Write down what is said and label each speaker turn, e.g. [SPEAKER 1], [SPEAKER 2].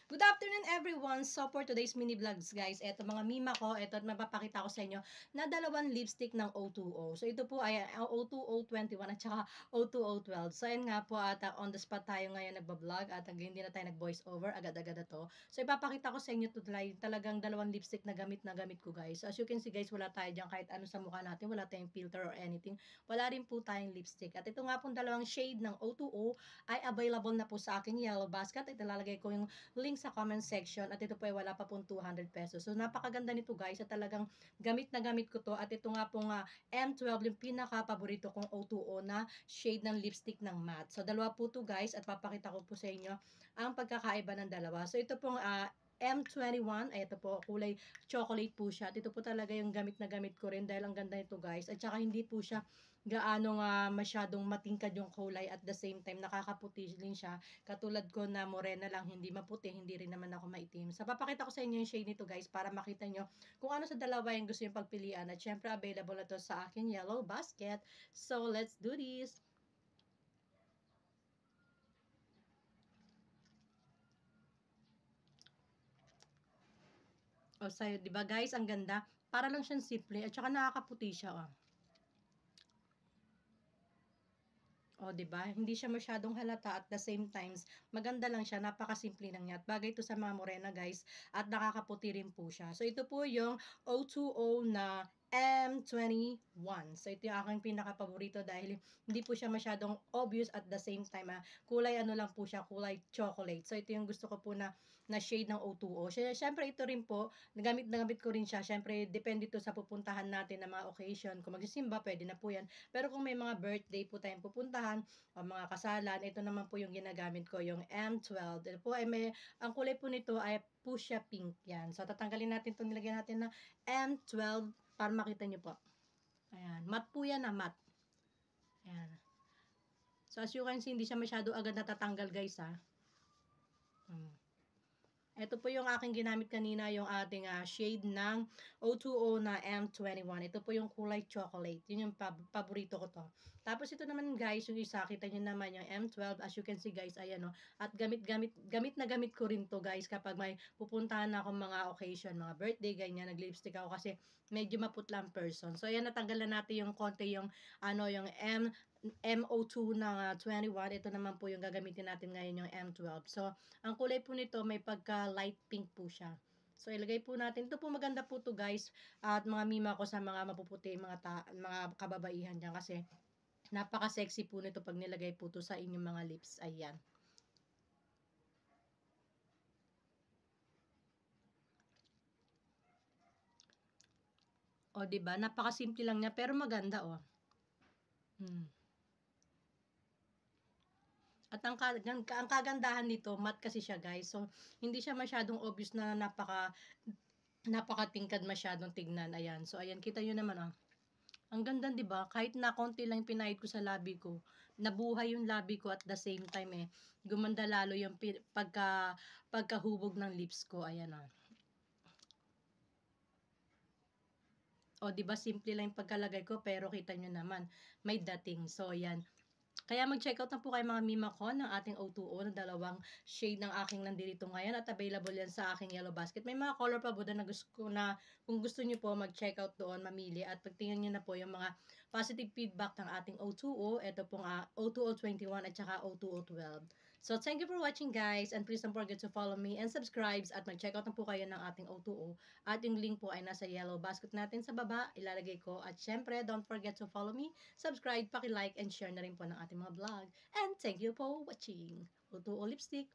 [SPEAKER 1] Good afternoon everyone! So for today's mini vlogs guys, eto mga mima ko, eto at mapapakita ko sa inyo na dalawang lipstick ng O2O. So ito po ay O2O21 at saka O2O12. So ayan nga po at on the spot tayo ngayon nagbablog at hindi na tayo nag-voice over, agad-agad na to. So ipapakita ko sa inyo talagang dalawang lipstick na gamit ko guys. So as you can see guys, wala tayo dyan kahit ano sa mukha natin, wala tayong filter or anything. Wala rin po tayong lipstick. At ito nga pong dalawang shade ng O2O ay available na po sa aking yellow basket. At ilalagay ko yung link sa comment section at ito po ay wala pa pong 200 pesos. So napakaganda nito guys at talagang gamit na gamit ko to at ito nga pong M12 yung pinaka-paborito kong O2O na shade ng lipstick ng matte. So dalawa po to guys at papakita ko po sa inyo ang pagkakaiba ng dalawa. So ito pong M21, ay ito po, kulay chocolate po siya. At ito po talaga yung gamit na gamit ko rin dahil ang ganda nito guys. At saka hindi po siya gaano masyadong matingkad yung kulay at the same time nakakaputi din siya. Katulad ko na morena lang, hindi maputi, hindi rin naman ako maitim. So papakita ko sa inyo yung shade nito guys para makita nyo kung ano sa dalawa yung gusto yung pagpilian. At syempre available na to sa akin yellow basket. So let's do this! O sa'yo, di ba guys, ang ganda. Para lang siyang simple at saka nakakaputi siya. O, di ba? Hindi siya masyadong halata at the same times, maganda lang siya, napakasimple lang niya. At bagay ito sa mga morena guys at nakakaputi rin po siya. So ito po yung O2O na M21. So ito yung aking pinaka-paborito dahil hindi po siya masyadong obvious at the same time. Kulay ano lang po siya, kulay chocolate. So ito yung gusto ko po na shade ng O2O. Siyempre ito rin po, nagamit na gamit ko rin siya. Siyempre depende to sa pupuntahan natin na mga occasion. Kung magsisimba, pwede na po yan. Pero kung may mga birthday po tayong pupuntahan o mga kasalan, ito naman po yung ginagamit ko, yung M12. Ito po ay ang kulay po nito ay fuchsia pink yan. So tatanggalin natin itong nilagyan natin na M12 para makita nyo po. Ayan. Matte po yan matte. Ayan. So as you can see, hindi siya masyado agad natatanggal guys Ito po yung aking ginamit kanina, yung ating shade ng O2O na M21. Ito po yung kulay chocolate. Yun yung paborito ko to. Tapos ito naman guys, yung isa, kita nyo naman yung M12. As you can see guys, ayan o. At gamit na gamit ko rin to guys kapag may pupuntahan ako mga occasion, mga birthday, ganyan, nag-lipstick ako kasi medyo maputlang person. So ayan, natanggalan natin yung konti yung yung MO2 ng 21. Ito naman po yung gagamitin natin ngayon yung M12. So, ang kulay po nito may pagka light pink po siya. So, ilagay po natin. Ito po maganda po to guys. At mga mima ko sa mga mapuputi, mga kababaihan dyan. Kasi, napaka-sexy po nito pag nilagay po to sa inyong mga lips. Ayan. O, diba? Napaka-simple lang niya. Pero maganda, At ang kagandahan nito, matte kasi siya guys. So, hindi siya masyadong obvious na napakatingkad masyadong tignan. Ayan. So, ayan. Kita nyo naman Ang ganda, 'di ba? Kahit na konti lang pinahid ko sa labi ko, nabuhay yung labi ko at the same time gumanda lalo yung pagkahubog ng lips ko. Ayan O, 'di ba simple lang yung pagkalagay ko pero kita nyo naman, may dating. So, ayan. Kaya mag-check out na po kayo mga mima ko ng ating O2O na dalawang shade ng aking nandito ngayon at available yan sa aking yellow basket. May mga color pa po na gusto ko na kung gusto niyo po mag-check out doon, mamili at pagtingnan niyo na po yung mga positive feedback ng ating O2O. Ito pong O2O21 at saka O2O12. So thank you for watching guys and please don't forget to follow me and subscribe at mag-check out na po kayo ng ating O2O at yung link po ay nasa yellow basket natin sa baba, ilalagay ko at syempre don't forget to follow me, subscribe, paki-like and share na rin po ng ating mga vlog. And thank you for watching. O2O Lipstick.